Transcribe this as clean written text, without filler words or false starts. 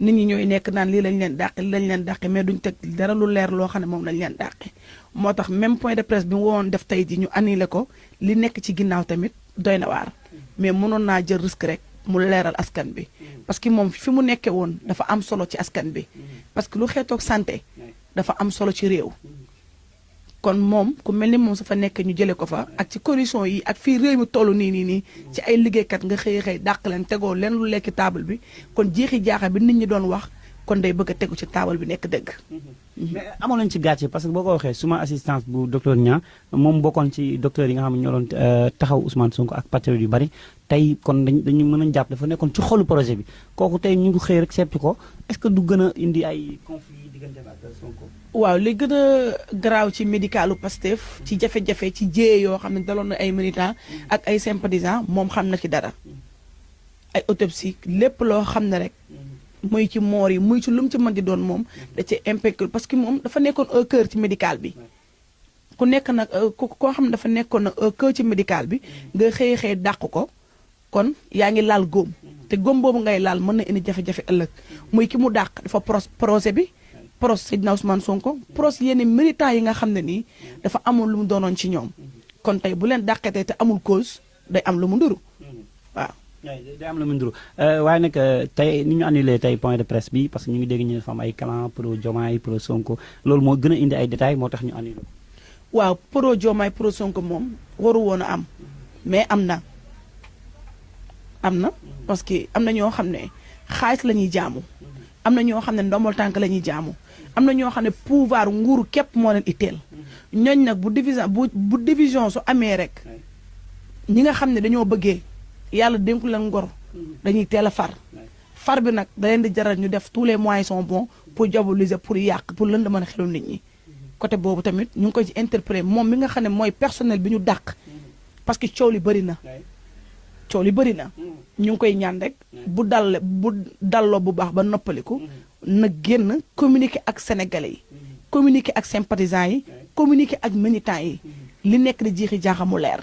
nit ñi ñooy nekk naan lii lañ leen dàqe lii lañ leen dàqe mais duñ teg dara lu leer loo xam ne moom lañ leen dàqe moo tax même point de presse bi mu woon def tey ji ñu annulé ko li nekk ci ginnaaw tamit doy na waar mais mënoon naa jël risque rek mu leeral askan bi parce que moom fi mu nekkee woon dafa am solo ci askan bi parce que lu xeetoog santé dafa am solo ci réew kon moom ku mel ni moom su fa nekk ñu jëlee ko fa ak ci condition yi ak fii réew mi toll nii ci ay liggéeykat nga xëy dàq leen tegoo leen lu lekki table bi kon jeexi jaaxa bi nit ñi doon wax kon day bëgg a tegu ci table bi nekk dëgg. mais amoon nañu ci gàcce parce que boo ko waxee suma assistance bu docteur Niang moom bokkoon ci docteur yi nga xam ne ñoo doon taxaw Ousmane Sonko ak patriote yu bari tey kon dañu mën a jàpp dafa nekkoon ci xolu projet bi kooku tey ñu ngi xëy rek seppi ko est-ce que du gën a indi ay conflit diggante ak Sonko. waaw li gën a garaaw ci médicalu Pastef ci jafe-jafe ci jéye yoo xam ne daloon na ay militants ak ay sympathisants moom xam na ci dara ay autopsie lépp loo xam ne rek muy ci moor yi muy ci lu mu ci mën di doon moom da ci impecable parce que moom dafa nekkoon au cœur ci médical bi ku nekk nag koo xam ne dafa nekkoon nag au cœur ci médical bi nga xëy dàq ko kon yaa ngi laal góom te góom boobu ngay laal mën na indi jafe-jafe ëllëg muy ki mu dàq dafa projet bi pros Seydina Ousmane Sonko pros yenn militants yi nga xam ne nii dafa amul lu mu doonoon ci ñoom kon tey bu leen dàqatee te amul cause day am lu mu nduru waaw. day am lu mu nduru waaye nag tey ni ñu annulé tey point de presse bi parce que ñu ngi dégg ñu dafa am ay clan pro Diomaye pro Sonko loolu moo gën a indi ay détails moo tax ñu annulé. waaw pro Diomaye pro Sonko moom waru woon a am mais am na parce que am na ñoo xam ne xaalis la ñuy jaamu am na ñoo xam ne ndombol tànk la ñuy jaamu. am na ñoo xam ne pouvoir nguuru képp moo leen itteel ñooñ nag bu division su amee rek ñi nga xam ne dañoo bëggee yàlla dénku leen ngor dañuy teel a far bi nag da leen di jaral ñu def tous les moyens sont bons pour diaboliser pour yàq pour lënd mën a xelu nit ñi côté boobu tamit ñu ngi koy ci interpréter moom mi nga xam ne mooy personnel bi ñu dàq parce que coow li bëri na ñu ngi koy ñaan rek bu dalloo bu baax ba noppaliku na génn communiquer ak sénégalais yi communiquer ak sympathisants yi communiquer ak militants yi li nekk di jeexi jaaxamu leer